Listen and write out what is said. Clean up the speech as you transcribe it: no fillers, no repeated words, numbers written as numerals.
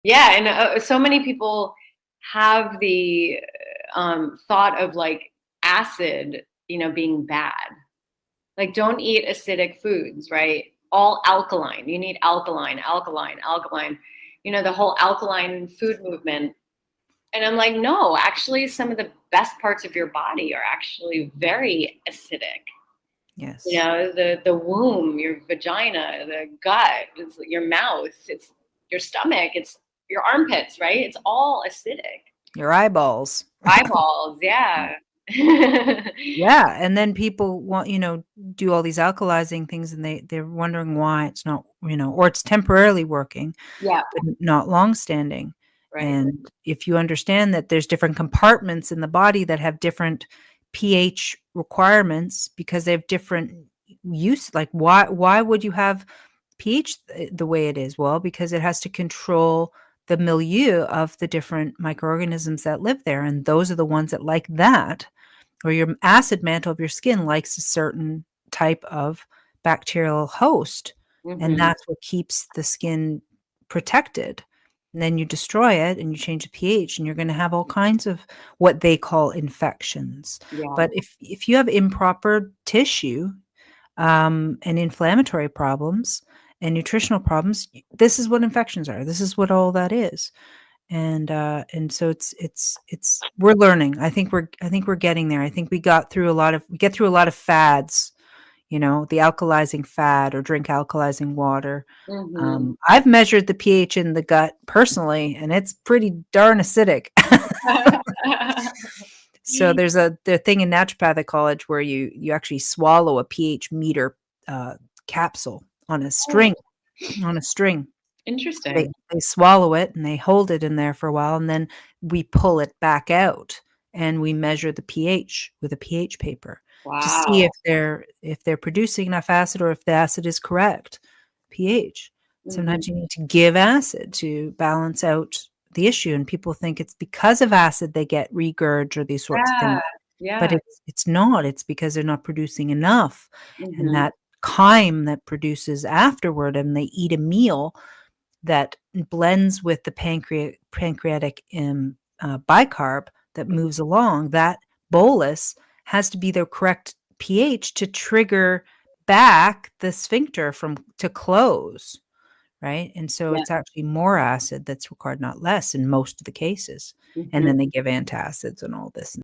Yeah, and so many people have the thought of like acid, being bad. Like, don't eat acidic foods, right? All alkaline. You need alkaline, alkaline, alkaline. The whole alkaline food movement. And I'm like, no, actually, some of the best parts of your body are actually very acidic. Yes. The womb, your vagina, the gut, it's your mouth, it's your stomach, it's your armpits, right? It's all acidic. Your eyeballs. Eyeballs, yeah. Yeah, and then people want, do all these alkalizing things, and they're wondering why it's not, or it's temporarily working, Yeah, but not long standing. right. And if you understand that there's different compartments in the body that have different pH requirements because they have different use, like why would you have pH the way it is? Well, because it has to control the milieu of the different microorganisms that live there, and those are the ones that like that, or your acid mantle of your skin likes a certain type of bacterial host, and Hmm. that's what keeps the skin protected. And then you destroy it and you change the pH, and you're going to have all kinds of what they call infections. Yeah. But if you have improper tissue, and inflammatory problems and nutritional problems, this is what infections are. This is what all that is. And so it's we're learning. I think we're getting there. I think we get through a lot of fads, the alkalizing fad or drink alkalizing water. Hmm. I've measured the pH in the gut personally, and it's pretty darn acidic. So there's the thing in naturopathic college where you actually swallow a pH meter capsule on a Oh, string, on a string. They interesting. they swallow it and they hold it in there for a while, and then we pull it back out and we measure the pH with a pH paper to see Wow. if they're producing enough acid or if the acid is correct pH. Hmm. Sometimes you need to give acid to balance out the issue, and people think it's because of acid they get regurg or these sorts of Yeah. things, but Yeah. it's not. It's because they're not producing enough, and Hmm. that chyme that produces afterward, and they eat a meal that blends with the pancreatic bicarb that moves along, that bolus has to be the correct pH to trigger back the sphincter from to close, right? And so Yeah. it's actually more acid that's required, not less, in most of the cases. And Hmm. then they give antacids and all this